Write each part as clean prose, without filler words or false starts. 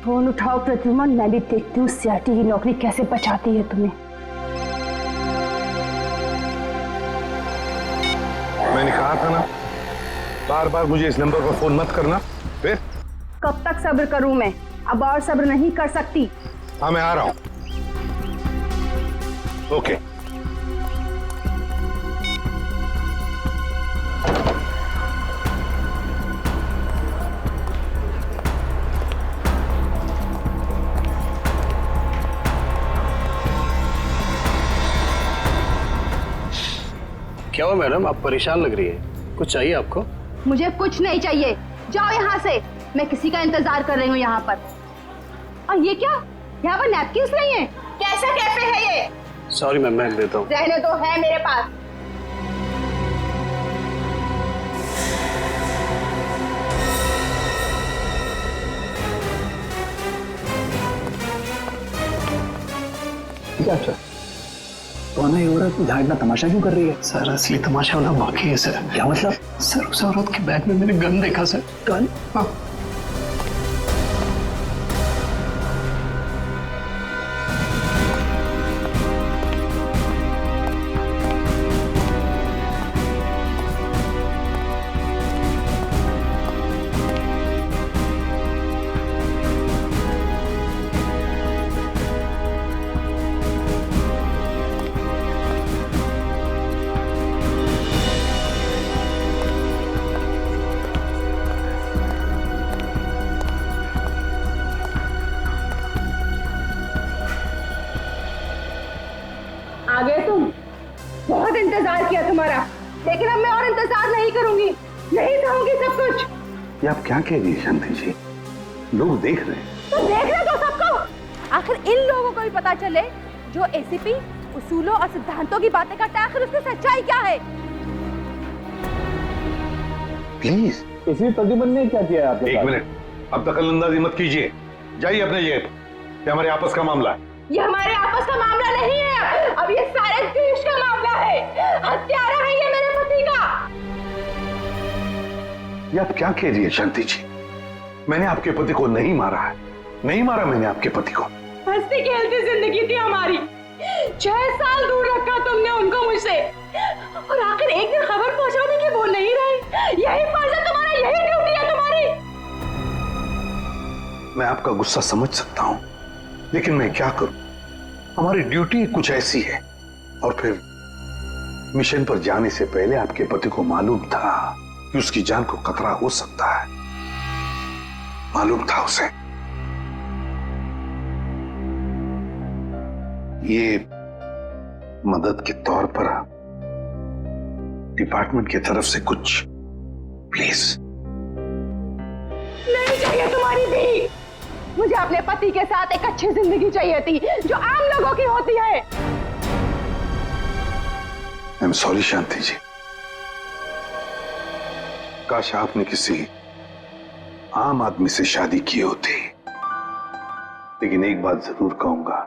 Phone उठाओ प्रद्युमन, मैं भी देखती हूँ सीआरटी की नौकरी कैसे बचाती है तुम्हें। मैंने कहा था ना, बार बार मुझे इस नंबर पर फोन मत करना। फिर कब तक सब्र करूं मैं? अब और सब्र नहीं कर सकती। हाँ, मैं आ रहा हूं। ओके। क्या हुआ मैडम, आप परेशान लग रही है? कुछ चाहिए आपको? मुझे कुछ नहीं चाहिए, जाओ यहाँ से। मैं किसी का इंतजार कर रही हूँ यहाँ पर। और ये क्या, यहाँ पर नैपकिन्स नहीं है? कैसा कैफे है ये? सॉरी मैम, मैं देता हूँ। रहने दो, है मेरे पास। क्या अच्छा कौन है ये औरत? यहाँ इतना तमाशा क्यों कर रही है? सर असली तमाशा होना बाकी है सर। क्या मतलब? सर उस औरत के बैग में मैंने गन देखा सर। गन? हाँ। आ गए तुम? बहुत इंतजार किया तुम्हारा, लेकिन अब मैं और इंतजार नहीं करूंगी, नहीं सहूंगी सब कुछ। ये आप क्या कह रही है शांति जी? लोग देख रहे हैं। तो देखने दो सबको। आखिर इन लोगों को भी पता चले जो एसीपी उसूलों और सिद्धांतों की बातें करता है, आखिर उसकी सच्चाई क्या है। प्लीज। इसी प्रद्युमन ने क्या किया आपके एक साथ? मिनट, अब दखलंदाजी मत कीजिए। जाइए अपने जेब। ये हमारे आपस का मामला है। ये हमारे आपस का मामला नहीं है, अब ये सारे देश का मामला है। हत्यारा है ये मेरे पति का। ये आप क्या कह रही है शांति जी? मैंने आपके पति को नहीं मारा है, नहीं मारा मैंने आपके पति को। हंसती खेलती जिंदगी थी हमारी, 6 साल दूर रखा तुमने उनको मुझसे, और आखिर एक दिन खबर पहुंचाने की वो नहीं रहे। यही फर्ज है तुम्हारा, यही ड्यूटी है तुम्हारी। मैं आपका गुस्सा समझ सकता हूं, लेकिन मैं क्या करूं? हमारी ड्यूटी कुछ ऐसी है। और फिर मिशन पर जाने से पहले आपके पति को मालूम था कि उसकी जान को खतरा हो सकता है। मालूम था उसे। ये मदद के तौर पर डिपार्टमेंट की तरफ से कुछ प्लीज। नहीं चाहिए तुम्हारी भी। मुझे अपने पति के साथ एक अच्छी जिंदगी चाहिए थी, जो आम लोगों की होती है। आई एम सॉरी शांति जी। काश आपने किसी आम आदमी से शादी की होती। लेकिन एक बात जरूर कहूंगा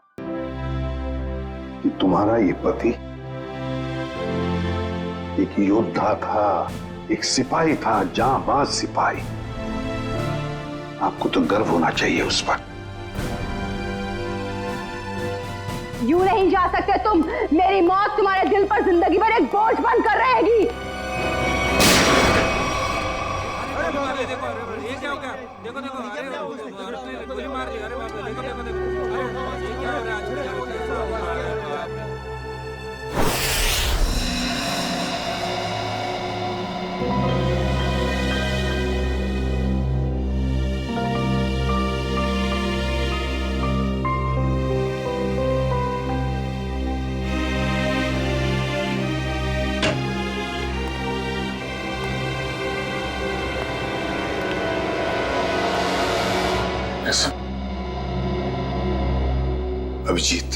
कि तुम्हारा ये पति एक योद्धा था, एक सिपाही था, जांबाज सिपाही। आपको तो गर्व होना चाहिए उस पर। यूं नहीं जा सकते तुम। मेरी मौत तुम्हारे दिल पर जिंदगी भर एक बोझ बनकर रहेगी। ये क्या हो गया? देखो देखो, अरे गोली मार दी। अरे बाप रे, देखो देखो देखो, अरे ये क्या हो रहा है? अभिजीत,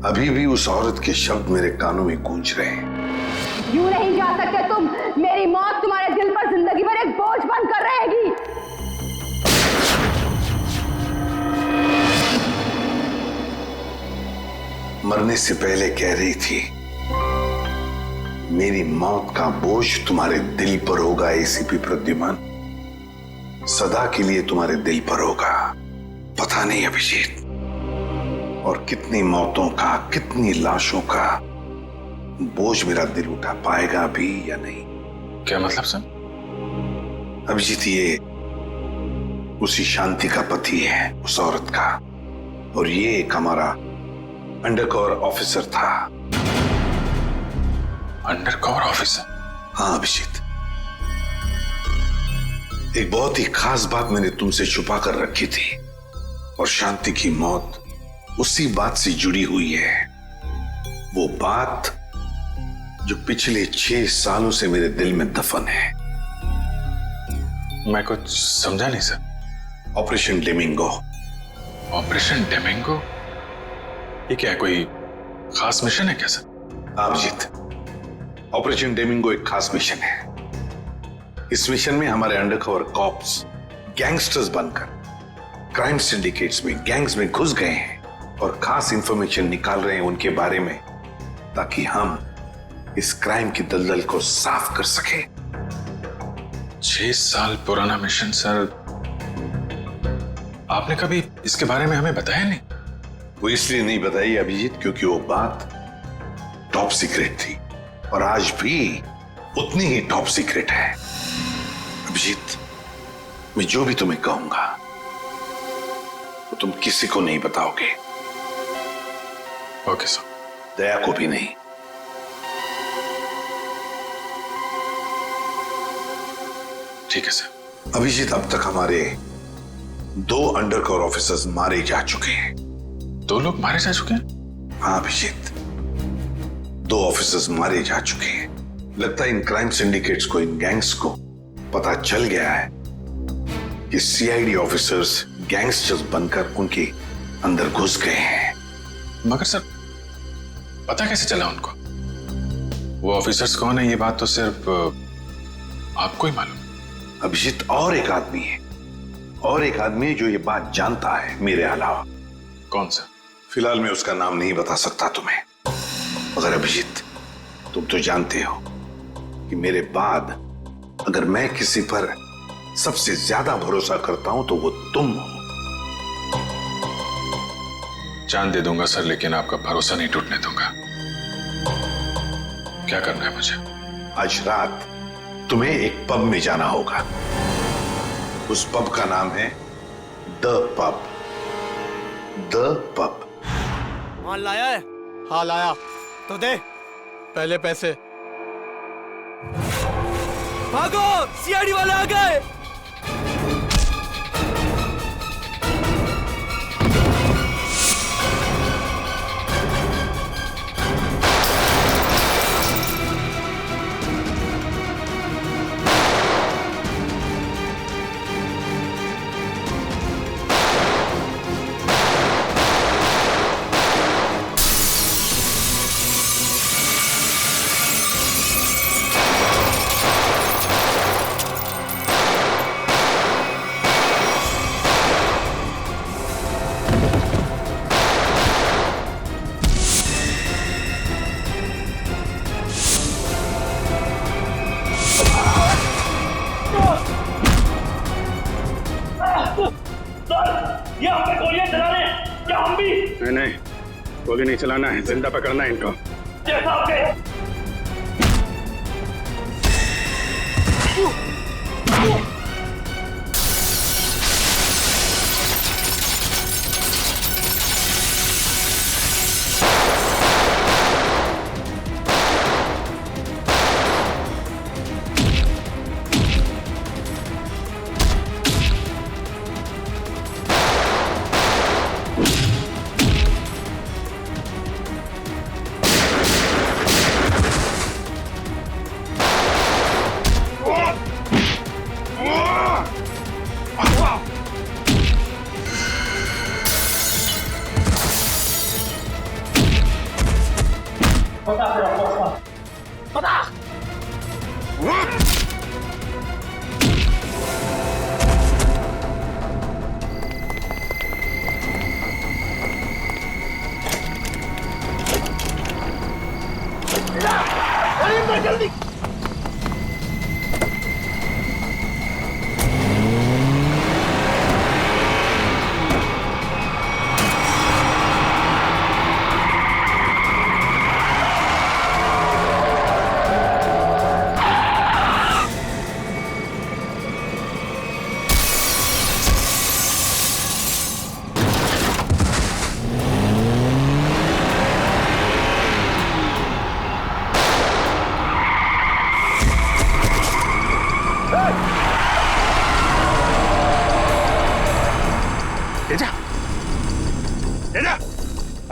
अभी भी उस औरत के शब्द मेरे कानों में गूंज रहे हैं। यूं नहीं जा सकते तुम। मेरी मौत तुम्हारे दिल पर जिंदगी भर एक बोझ बनकर रहेगी। मरने से पहले कह रही थी, मेरी मौत का बोझ तुम्हारे दिल पर होगा एसीपी प्रद्युमन। सदा के लिए तुम्हारे दिल पर होगा। पता नहीं अभिजीत, और कितनी मौतों का, कितनी लाशों का बोझ मेरा दिल उठा पाएगा भी या नहीं। क्या मतलब सर? अभिजीत, ये उसी शांति का पति है, उस औरत का, और ये एक हमारा अंडरकवर ऑफिसर था। Undercover officer? हाँ अभिजीत, एक बहुत ही खास बात मैंने तुमसे छुपा कर रखी थी, और शांति की मौत उसी बात से जुड़ी हुई है। वो बात जो पिछले 6 सालों से मेरे दिल में दफन है। मैं कुछ समझा नहीं सर। ऑपरेशन डेमिंगो। ऑपरेशन डेमिंगो? ये क्या है, कोई खास मिशन है क्या सर? अभिजीत, ऑपरेशन डेमिंगो एक खास मिशन है। इस मिशन में हमारे अंडरकवर कॉप्स गैंगस्टर्स बनकर क्राइम सिंडिकेट्स में, गैंग्स में घुस गए हैं और खास इंफॉर्मेशन निकाल रहे हैं उनके बारे में, ताकि हम इस क्राइम की दलदल को साफ कर सके। 6 साल पुराना मिशन सर। आपने कभी इसके बारे में हमें बताया नहीं? वो इसलिए नहीं बताई अभिजीत, क्योंकि वो बात टॉप सीक्रेट थी, और आज भी उतनी ही टॉप सीक्रेट है। अभिजीत, मैं जो भी तुम्हें कहूंगा वो तुम किसी को नहीं बताओगे। Okay sir. दया को भी नहीं। ठीक है सर। अभिजीत, अब तक हमारे 2 अंडरकवर ऑफिसर्स मारे जा चुके हैं। 2 लोग मारे जा चुके हैं? हाँ अभिजीत, 2 ऑफिसर्स मारे जा चुके हैं। लगता है इन क्राइम सिंडिकेट्स को, इन गैंग्स को पता चल गया है कि सीआईडी ऑफिसर्स गैंगस्टर्स बनकर उनके अंदर घुस गए हैं। मगर सर, पता कैसे चला उनको? वो ऑफिसर्स कौन है ये बात तो सिर्फ आपको ही मालूम है। अभिजीत, और एक आदमी है, और एक आदमी जो ये बात जानता है मेरे अलावा। कौन सा? फिलहाल मैं उसका नाम नहीं बता सकता तुम्हें, मगर अभिजीत, तुम तो जानते हो कि मेरे बाद अगर मैं किसी पर सबसे ज्यादा भरोसा करता हूं तो वो तुम हो। जान दे दूंगा सर, लेकिन आपका भरोसा नहीं टूटने दूंगा। क्या करना है मुझे? आज रात तुम्हें एक पब में जाना होगा। उस पब का नाम है द पब। The pub. माल लाया है? हाँ लाया। तो दे पहले पैसे। भागो, सीआईडी वाले आ गए। ये हम पे गोलियां चला रहे हैं, क्या हम भी? नहीं, गोली नहीं चलाना है, जिंदा पकड़ना है इनको। जैसा आपके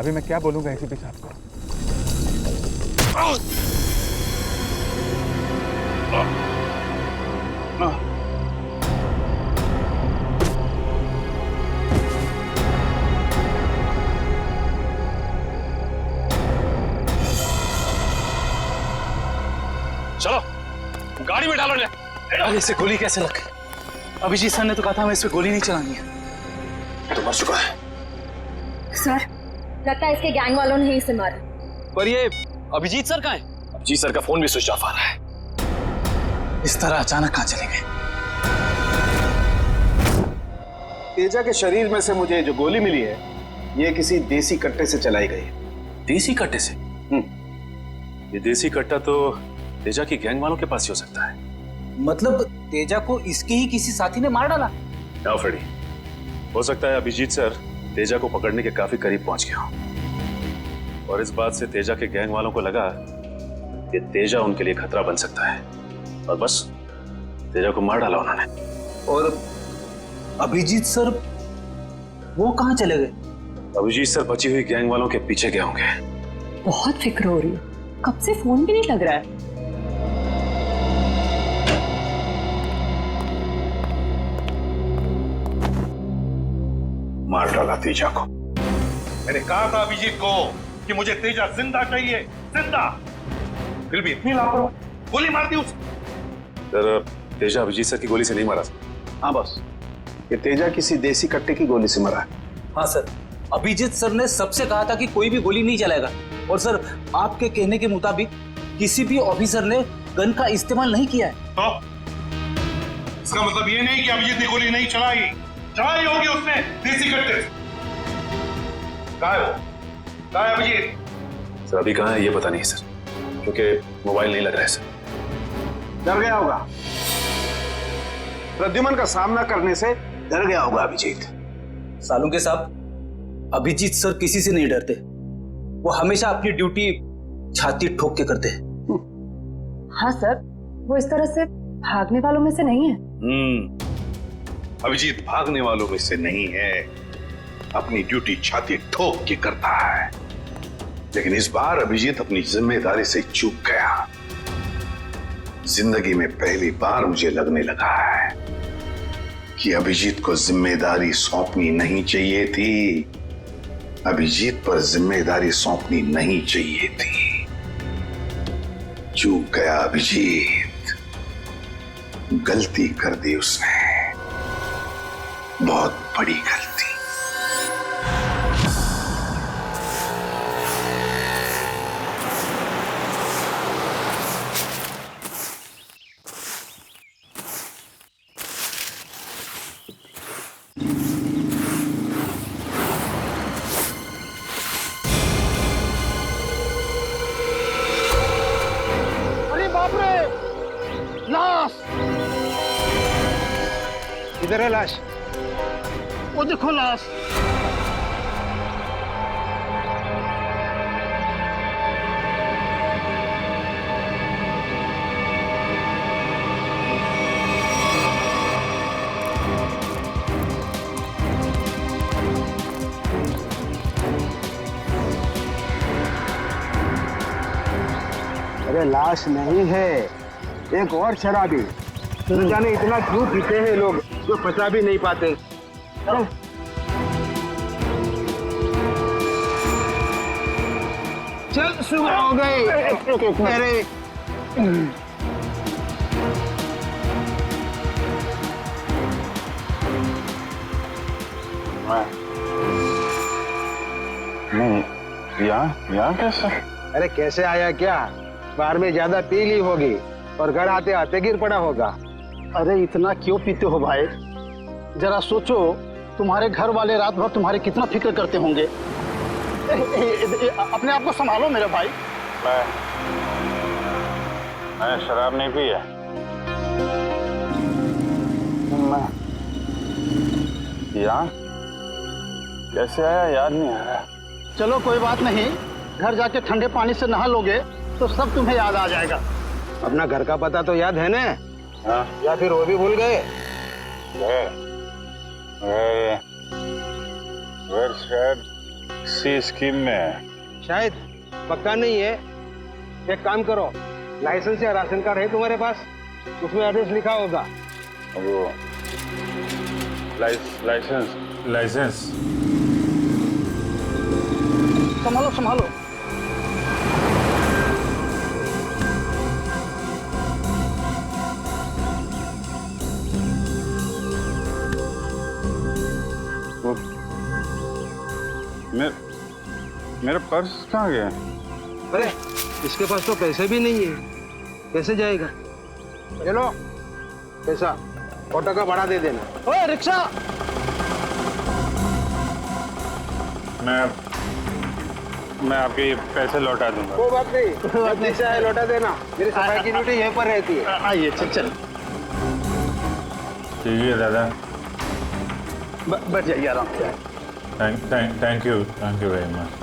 अभी मैं क्या बोलूंगा एसीपी साहब को? चलो गाड़ी में डालो। अरे इसे गोली कैसे लग गई? अभिजीत सर ने तो कहा था हमें इस पे गोली नहीं चलानी है। तो मर चुका है। सर लगता है इसके गैंग वालों ने ही इसे मारा। पर ये अभिजीत सर कहाँ है? अभिजीत सर का फोन भी स्विच ऑफ आ रहा है। इस तरह अचानक कहाँ चले गए? तेजा के शरीर में से मुझे जो गोली मिली है, ये किसी देसी कट्टे से चलाई गई है। देसी कट्टे से? ये देसी कट्टा तो तेजा की गैंग वालों के पास ही हो सकता है। मतलब तेजा को इसके ही किसी साथी ने मार डाला? क्या फ्रेडी, हो सकता है अभिजीत सर तेजा को पकड़ने के काफी करीब पहुंच गया हो और इस बात से तेजा के गैंग वालों को लगा कि तेजा उनके लिए खतरा बन सकता है और बस तेजा को मार डाला उन्होंने। और अभिजीत सर वो कहाँ चले गए? अभिजीत सर बची हुई गैंग वालों के पीछे गए होंगे। बहुत फिक्र हो रही है, कब से फोन भी नहीं लग रहा है। मार डाला तेजा को। मैंने कहा था अभिजीत को कि मुझे तेजा जिंदा चाहिए, जिंदा। फिर भी इतनी लापरवाही, गोली मार दी उसे। सर तेजा अभिजीत सर की गोली से नहीं मारा। हाँ बॉस, ये तेजा किसी देसी कट्टे की गोली से मरा है। हाँ सर, अभिजीत सर ने सबसे कहा था कि कोई भी गोली नहीं चलाएगा और सर आपके कहने के मुताबिक किसी भी ऑफिसर ने गन का इस्तेमाल नहीं किया है। तो इसका मतलब ये नहीं कि अभिजीत ने गोली नहीं चलाई होगी उसने देसी कट्टे से। कहाँ है वो? कहाँ है अभिजीत? सर अभी कहाँ है ये पता नहीं सर, क्योंकि मोबाइल नहीं लग रहा है सर। डर गया होगा, प्रद्युमन का सामना करने से डर गया होगा अभिजीत। सालों के साहब, अभिजीत सर किसी से नहीं डरते, वो हमेशा अपनी ड्यूटी छाती ठोक के करते हैं। हाँ सर, वो इस तरह से भागने वालों में से नहीं है। अभिजीत भागने वालों में से नहीं है, अपनी ड्यूटी छाती ठोक के करता है। लेकिन इस बार अभिजीत अपनी जिम्मेदारी से चूक गया। जिंदगी में पहली बार मुझे लगने लगा है कि अभिजीत को जिम्मेदारी सौंपनी नहीं चाहिए थी। अभिजीत पर जिम्मेदारी सौंपनी नहीं चाहिए थी। चूक गया अभिजीत, गलती कर दी उसने, बहुत बड़ी गलती। इधर है लाश, वो देखो लाश। अरे लाश नहीं है, एक और शराबी। न जाने इतना क्यों पीते हैं लोग जो पचा भी नहीं पाते। चल सुबह हो गई। अरे नहीं, यहाँ कैसे? अरे कैसे आया क्या? बाहर में ज्यादा पी ली होगी और घर आते आते गिर पड़ा होगा। अरे इतना क्यों पीते हो भाई? जरा सोचो, तुम्हारे घर वाले रात भर तुम्हारे कितना फिक्र करते होंगे। अपने आप को संभालो मेरे भाई। मैं शराब नहीं पी है। यहाँ कैसे आया याद नहीं आ रहा। चलो कोई बात नहीं, घर जाके ठंडे पानी से नहा लोगे तो सब तुम्हें याद आ जाएगा। अपना घर का पता तो याद है ना? हाँ? या फिर वो भी भूल गए? घर शायद सी स्कीम में शायद, पक्का नहीं है। एक काम करो, लाइसेंस या राशन कार्ड है तुम्हारे पास? उसमें एड्रेस लिखा होगा। वो लाइसेंस संभालो संभालो। मेरा पर्स कहाँ गया? अरे इसके पास तो पैसे भी नहीं है, कैसे जाएगा? ये लो पैसा, ऑटो का भाड़ा दे देना। ओए रिक्शा! मैं आपके पैसे लौटा दूंगा। वो बात नहीं, जब पैसा है लौटा देना। मेरी सफाई की ड्यूटी यहीं पर रहती है। आइए चल। ठीक है दादा, बैठ जाइए आराम से। Thank you very much.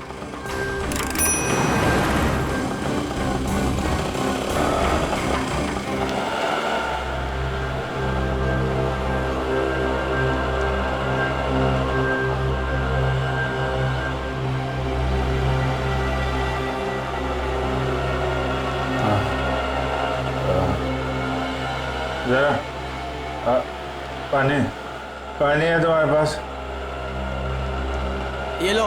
जरा पानी है तुम्हारे पास? ये लो।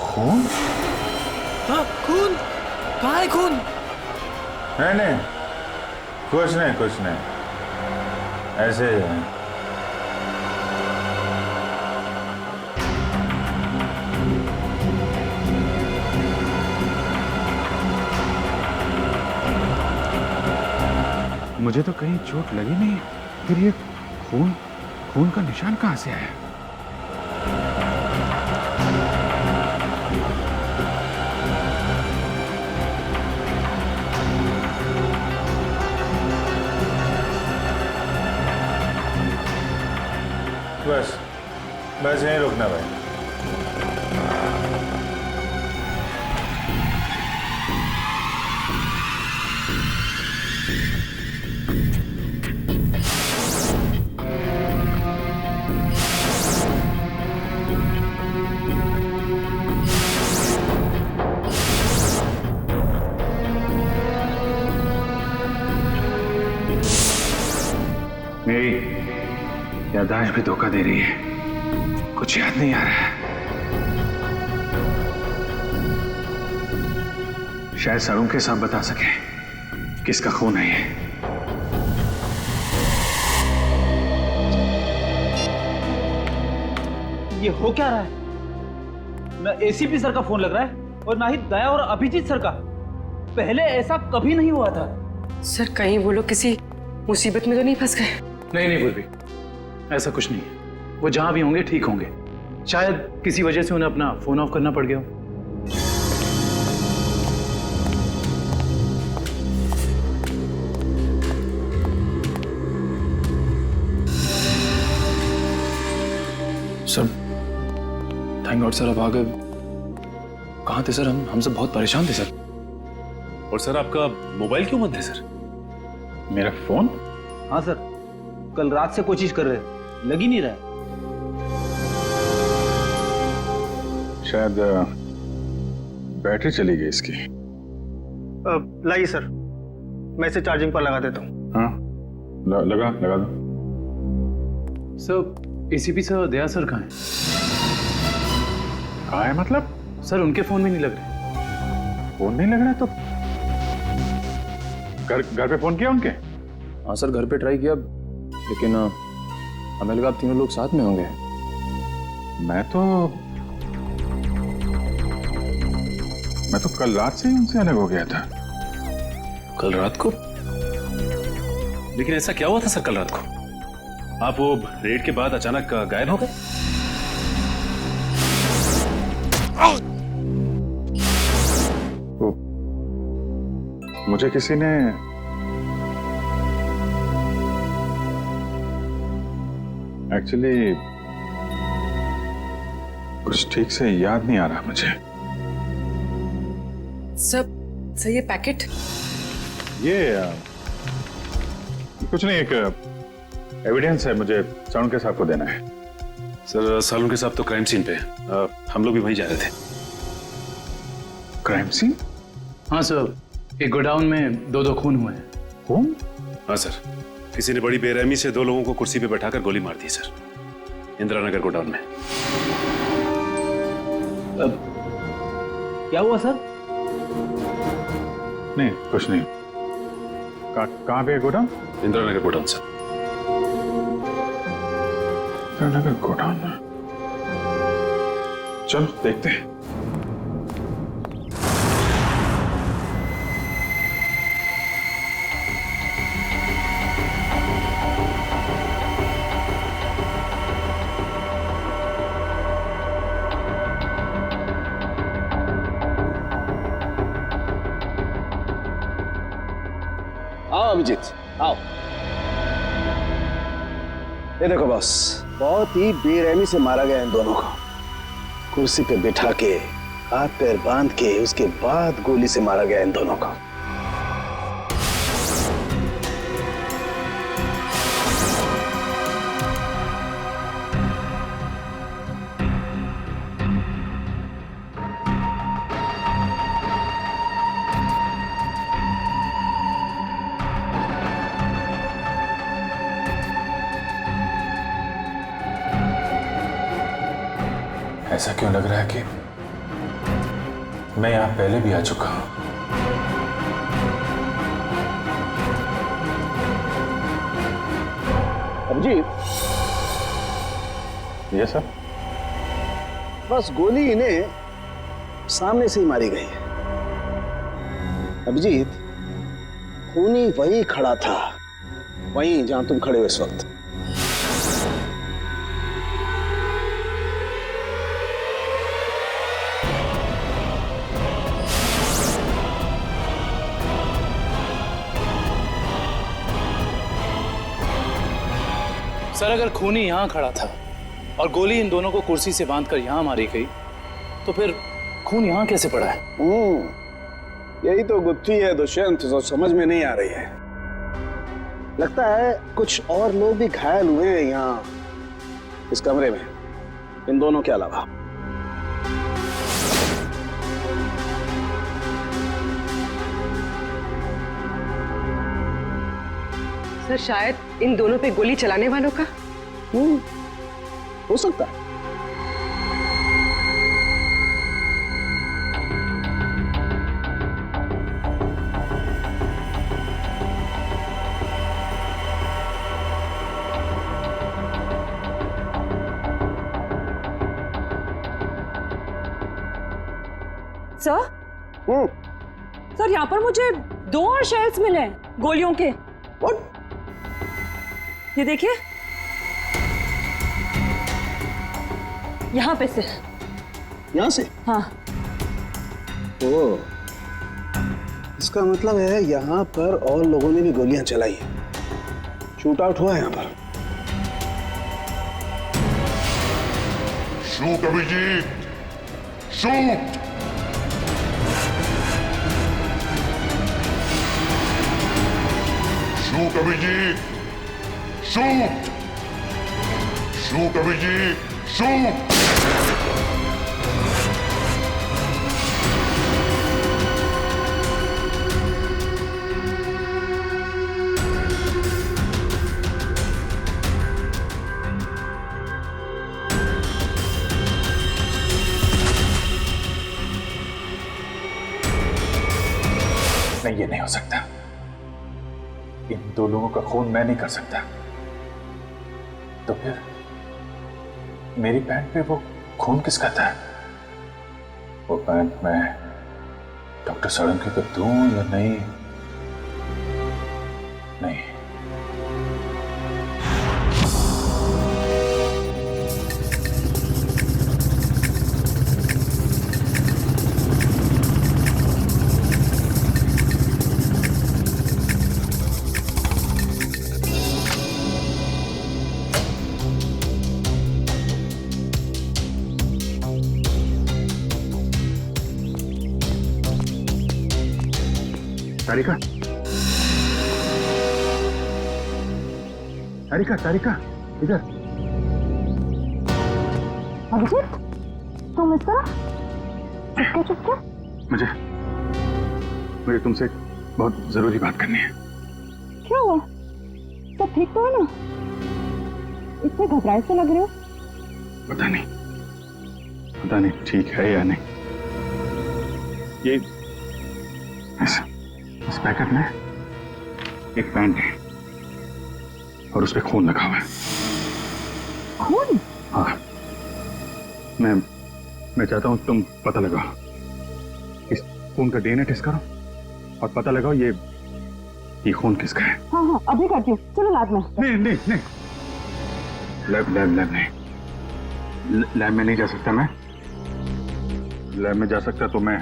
खून? हाँ, खून? कहाँ है खून? नहीं, कुछ नहीं, ऐसे ही है। मुझे तो कहीं चोट लगी नहीं, फिर ये खून का निशान कहाँ से आया? बस यहीं रुकना भाई। मेरी याददाश्त भी धोखा दे रही है, कुछ याद नहीं आ रहा है। शायद सरों के साथ बता सके किसका खून है ये। ये हो क्या रहा है? ना एसीपी सर का फोन लग रहा है और ना ही दया और अभिजीत सर का। पहले ऐसा कभी नहीं हुआ था। सर कहीं वो लोग किसी मुसीबत में तो नहीं फंस गए? नहीं गुरबी, ऐसा कुछ नहीं है। वो जहां भी होंगे ठीक होंगे। शायद किसी वजह से उन्हें अपना फोन ऑफ करना पड़ गया हो। सर थैंक गॉड सर, अब आ गए। कहाँ थे सर? हम सब बहुत परेशान थे सर। और सर आपका मोबाइल क्यों बंद है सर? मेरा फोन? हाँ सर, कल रात से कोशिश कर रहे हैं, लग ही नहीं रहा है। शायद बैटरी चली गई इसकी। लाइए सर, मैं इसे चार्जिंग पर लगा देता हूँ। हाँ लगा दो। सर एसीपी सर दया सर कहाँ हैं? कहाँ है मतलब? सर उनके फोन में नहीं लग रहे। फोन नहीं लग रहा तो घर पे फोन किया उनके? हाँ सर घर पे ट्राई किया, लेकिन हमें लगा आप तीनों लोग साथ में होंगे। मैं तो कल रात से ही उनसे अलग हो गया था। कल रात को? लेकिन ऐसा क्या हुआ था सर कल रात को? आप वो रेड के बाद अचानक गायब हो गए? मुझे किसी ने एक्चुअली कुछ ठीक से याद नहीं आ रहा मुझे। सर ये पैकेट ये कुछ नहीं, एक एविडेंस है, मुझे सालुंके साहब को देना है। सर सालुंके साहब तो क्राइम सीन पे हम लोग भी वहीं जा रहे थे। Crime scene? हाँ सर, एक गोडाउन में दो खून हुए हैं। कौन? हाँ सर, किसी ने बड़ी बेरहमी से 2 लोगों को कुर्सी पे बैठाकर गोली मार दी सर, इंदिरा नगर गोडाउन में। क्या हुआ सर? नहीं कुछ नहीं। कहाँ पे है godown? Indira Nagar godown sir. Indira Nagar godown में, चल देखते हैं। आओ अभिजीत, आओ। ये देखो बॉस, बहुत ही बेरहमी से मारा गया इन दोनों को। कुर्सी पे बिठा के, हाथ पैर बांध के, उसके बाद गोली से मारा गया इन दोनों को। ऐसा क्यों लग रहा है कि मैं यहां पहले भी आ चुका हूं? अभिजीत, ये सर, बस गोली इन्हें सामने से ही मारी गई है। अभिजीत, खूनी वहीं खड़ा था, वहीं जहां तुम खड़े हो इस वक्त। सर अगर खूनी यहाँ खड़ा था और गोली इन दोनों को कुर्सी से बांधकर यहाँ मारी गई, तो फिर खून यहाँ कैसे पड़ा है? यही तो गुत्थी है दुष्यंत, जो समझ में नहीं आ रही है। लगता है कुछ और लोग भी घायल हुए हैं यहाँ इस कमरे में, इन दोनों के अलावा। सर शायद इन दोनों पे गोली चलाने वालों का हो सकता है। सर सर यहाँ पर मुझे 2 और शेल्स मिले हैं गोलियों के। ये देखिए, यहाँ पे से। यहाँ से? हाँ। ओ, इसका मतलब है यहाँ पर और लोगों ने भी गोलियां चलाई हैं। शूट आउट हुआ है यहाँ पर। Shoot Abhijeet, shoot. Shoot Abhijeet, shoot. Shoot Abhijeet, shoot. नहीं, ये नहीं हो सकता। इन 2 लोगों का खून मैं नहीं कर सकता। तो फिर मेरी पैंट पे वो खून किसका था? वो पैंट मैं डॉक्टर सालुंके को दूं या नहीं? नहीं। तारिका, तारिका, तारिका, इधर। अभिजीत, तुम इस तरह चुपके चुपके? मुझे तुमसे बहुत जरूरी बात करनी है। क्या हुआ? सब ठीक तो है ना? इतने घबराए से लग रहे हो। पता नहीं ठीक है या नहीं। ये इस पैकेट में एक पैंट है और उस पे खून लगा हुआ है। खून? हाँ, मैं चाहता हूं तुम पता लगाओ, इस खून का डीएनए टेस्ट करो और पता लगाओ ये खून किसका है। हाँ, अभी करती हूँ। चलो लैब में। नहीं, लैब नहीं, लैब में नहीं जा सकता मैं। लैब में जा सकता तो मैं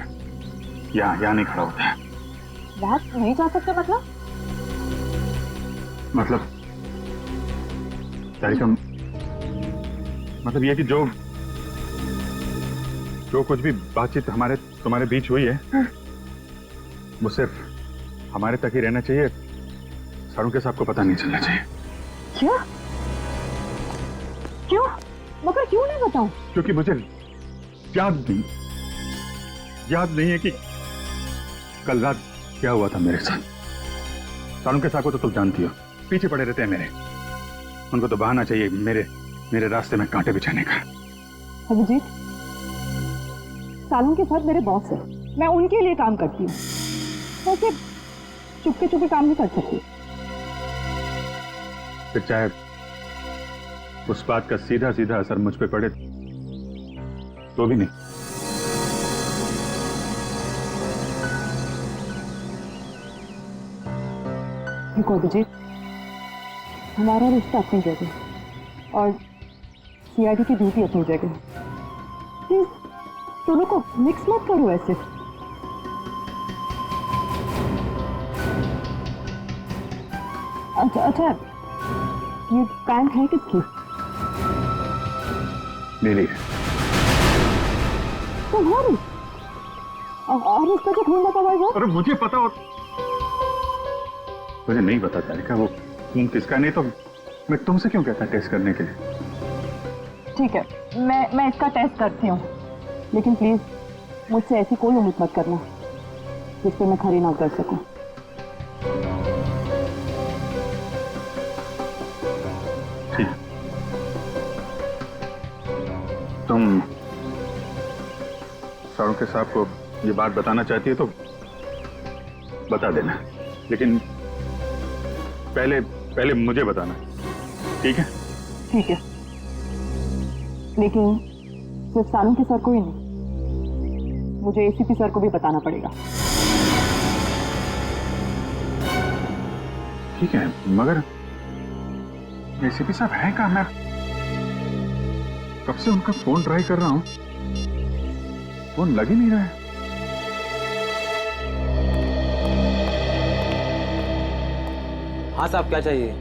यहाँ नहीं खड़ा होता है। लैब नहीं जा सकते मतलब तारिका, मतलब ये कि जो कुछ भी बातचीत तुम्हारे बीच हुई है वो सिर्फ हमारे तक ही रहना चाहिए। सारुण के साहब को पता नहीं चलना चाहिए। क्यों? मगर क्यों नहीं बताऊं? क्योंकि मुझे याद नहीं है कि कल रात क्या हुआ था मेरे साथ। सारुण के साहब को तो तुम जानती हो, पीछे पड़े रहते हैं मेरे। उनको तो बहाना चाहिए मेरे रास्ते में कांटे बिछाने का। अभिजीत, सारुण के साथ मेरे बॉस है, मैं उनके लिए काम करती हूँ। वैसे चुपके चुपके काम नहीं कर सकती। फिर चाहे उस बात का सीधा सीधा असर मुझ पे पड़े तो भी नहीं। देखो अभिजीत, हमारा रिश्ता अपनी जगह और सीआईडी की ड्यूटी अपनी जगह। प्लीज दोनों को मिक्स मत करो ऐसे। अच्छा, ये पैंट है किसकी? मेरी। तुम्हारी? और इस पर जो खून लगा हुआ है? अरे मुझे पता और मुझे नहीं पता तारिका वो खून किसका। नहीं तो मैं तुमसे क्यों कहता टेस्ट करने के लिए। ठीक है, मैं इसका टेस्ट करती हूँ, लेकिन प्लीज मुझसे ऐसी कोई उम्मीद मत करना जिस पे मैं खरी ना कर सकूं। ठीक, तुम सारुण के साहब को ये बात बताना चाहती है तो बता देना, लेकिन पहले मुझे बताना, ठीक है? ठीक है, लेकिन सिर्फ सारुण के सर को ही नहीं, मुझे एसीपी सर को भी बताना पड़ेगा। ठीक है, मगर एसीपी साहब हैं कहाँ? मैं कब से उनका फोन ट्राई कर रहा हूं, फोन लग ही नहीं रहा है। हाँ साहब, क्या चाहिए?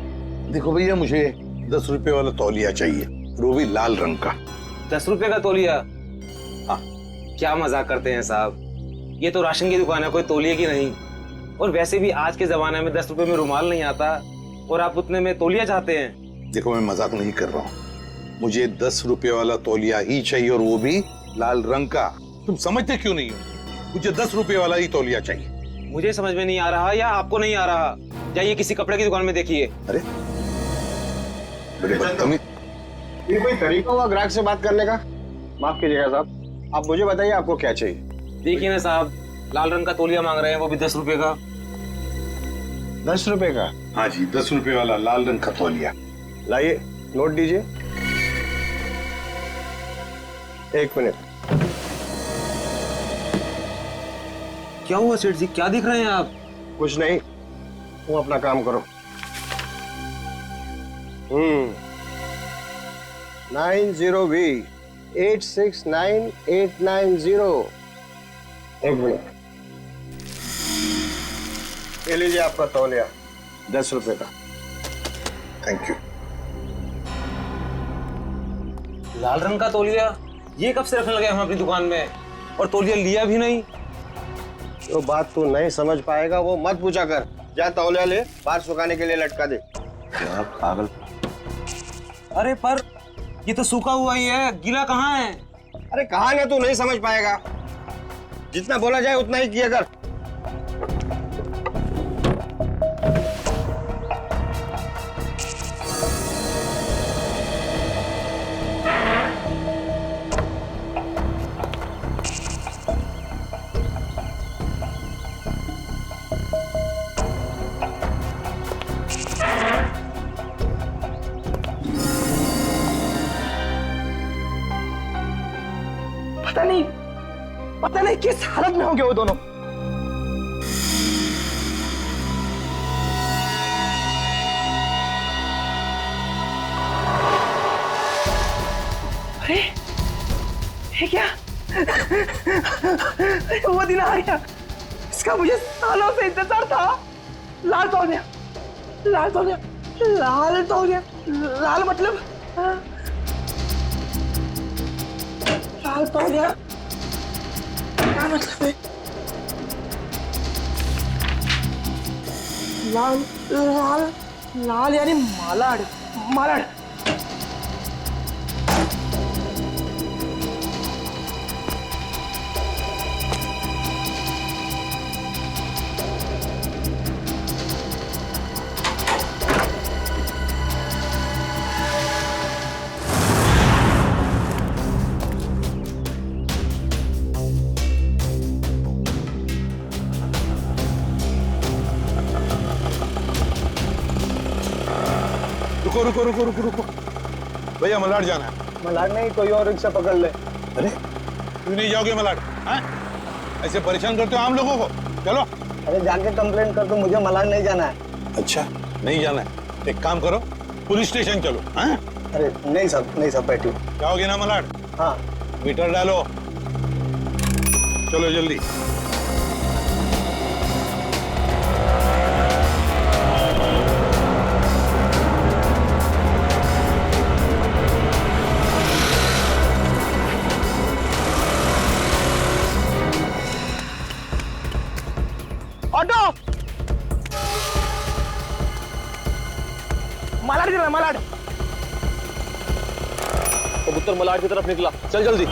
देखो भैया, मुझे 10 रुपए वाला तौलिया चाहिए, वो भी लाल रंग का। 10 रुपए का तौलिया? हाँ। क्या मजाक करते हैं साहब, ये तो राशन की दुकान है, कोई तौलिए की नहीं। और वैसे भी आज के जमाने में 10 रुपए में रुमाल नहीं आता और आप उतने में तौलिया चाहते हैं। देखो, मैं मजाक नहीं कर रहा हूँ, मुझे 10 रुपए वाला तौलिया ही चाहिए और वो भी लाल रंग का। तुम समझते क्यों नहीं हो? मुझे 10 रुपए वाला ही तौलिया चाहिए। मुझे समझ में नहीं आ रहा या आपको नहीं आ रहा? जाइए किसी कपड़े की दुकान में देखिए। अरे बड़े बदतमीज। ये कोई तरीका हुआ ग्राहक से बात करने का? माफ कीजिएगा साहब, आप मुझे बताइए आपको क्या चाहिए। देखिए ना साहब, लाल रंग का तौलिया मांग रहे हैं, वो भी 10 रुपए का। 10 रुपए का? हाँ जी, 10 रुपए वाला लाल रंग का तौलिया। लाइए, नोट दीजिए। 1 मिनट। क्या हुआ सेठ जी, क्या देख रहे हैं आप? कुछ नहीं, तुम अपना काम करो। 90V 869890। 1 मिनट, ये लीजिए आपका तौलिया, 10 रुपए का। Thank you. लाल रंग का तौलिया? ये कब से रखने लगे हम अपनी दुकान में, और तौलिया लिया भी नहीं। जो बात तू नहीं समझ पाएगा वो मत पूछा कर। जा तौलिया ले, बाहर सुखाने के लिए लटका दे। यार पागल। अरे पर ये तो सूखा हुआ ही है, गीला कहाँ है? अरे कहा ना, तू नहीं समझ पाएगा। जितना बोला जाए उतना ही किया कर। पता नहीं किस हालत में होंगे वो दोनों। अरे ये क्या? वो दिन आ गया, इसका मुझे सालों से इंतजार था। लाल तौलिया, लाल तौलिया, लाल तौलिया, लाल मतलब लाल तौलिया क्या मतलब है? लाल लाल लाल यानी मालाड, मालाड। रुको रुको रुको रुको रुको भैया, मलाड जाना है। मलाड नहीं, कोई और रिक्शा पकड़ ले। अरे क्यों नहीं जाओगे मलाड? हैं? ऐसे परेशान करते हो आम लोगों को। चलो। अरे जाके कंप्लेंट कर दो, मुझे मलाड नहीं जाना है। अच्छा नहीं जाना है, एक काम करो पुलिस स्टेशन चलो। हैं? अरे नहीं सब बैठी। जाओगे ना मलाड? हाँ। मीटर डालो, चलो जल्दी। ऑटो, मलाड चला, मलाड। कबूतर मलाड की तरफ निकला, चल जल्दी।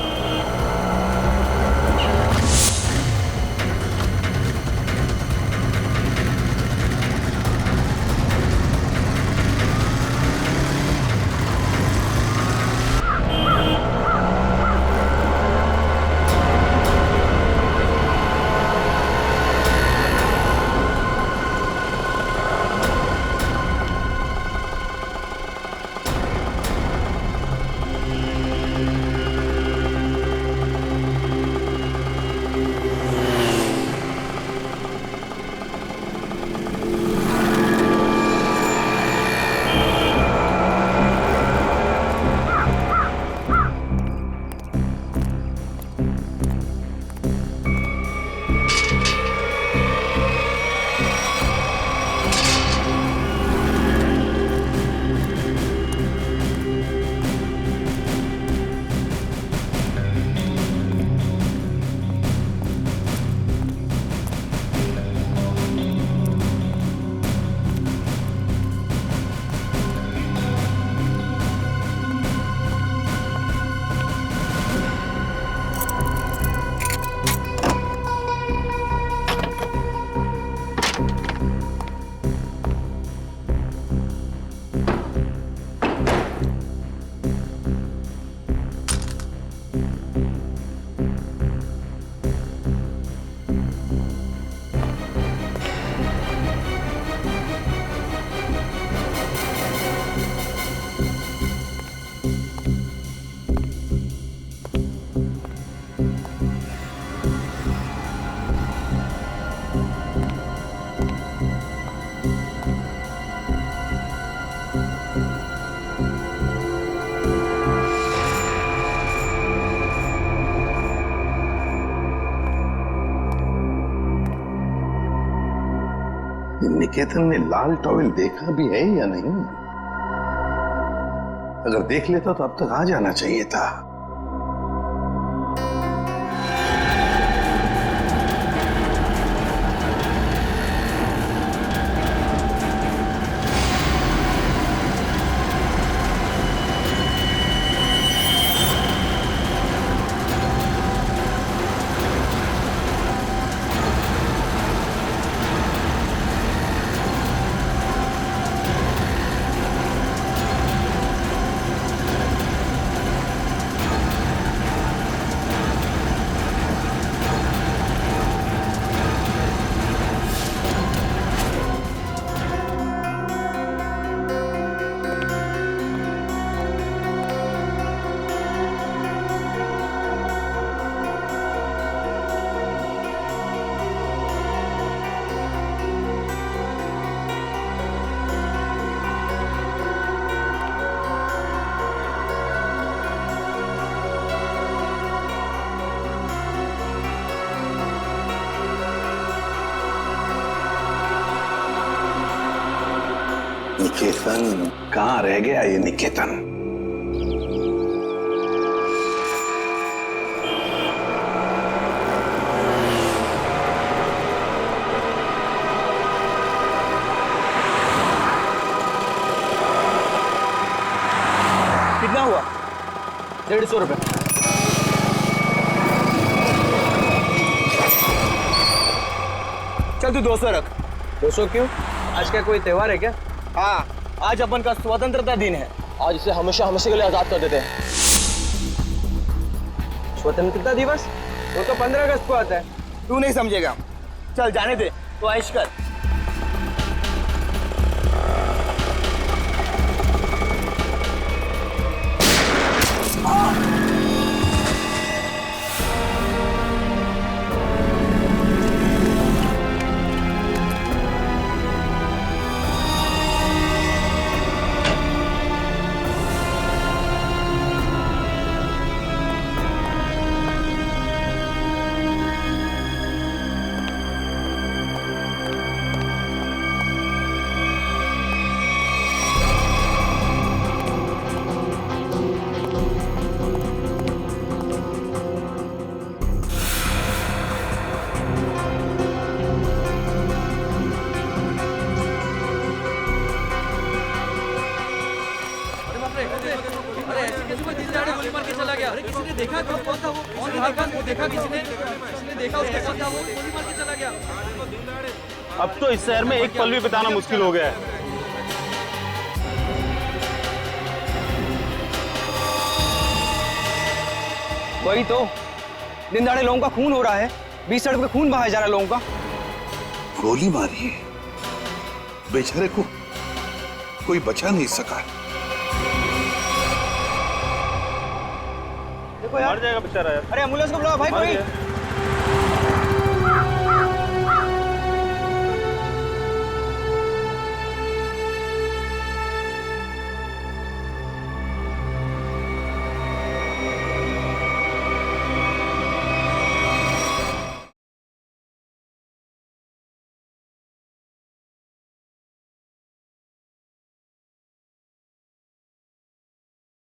निकेतन ने लाल टॉवेल देखा भी है या नहीं? अगर देख लेता तो अब तक आ जाना चाहिए था। निकेतन, कहाँ रह गया ये निकेतन? कितना हुआ? 150 रुपए। चल तू 200 रख। 200 क्यों? आज क्या कोई त्योहार है क्या? हाँ, आज अपन का स्वतंत्रता दिन है। आज इसे हमेशा हमेशा के लिए आजाद कर देते हैं। स्वतंत्रता दिवस वो तो 15 अगस्त को आता है। तू नहीं समझेगा। चल जाने दे, तो ऐश कर। अब तो इस शहर में एक पल भी बिताना मुश्किल हो गया है। वही तो, दिन दहाड़े लोगों का खून हो रहा है। 20 सड़क पे खून बहाया जा रहा है लोगों का। गोली मारी है, बेचारे को कोई बचा नहीं सका। देखो यार, मर जाएगा बेचारा यार। अरे एम्बुलेंस को बुलाओ भाई कोई।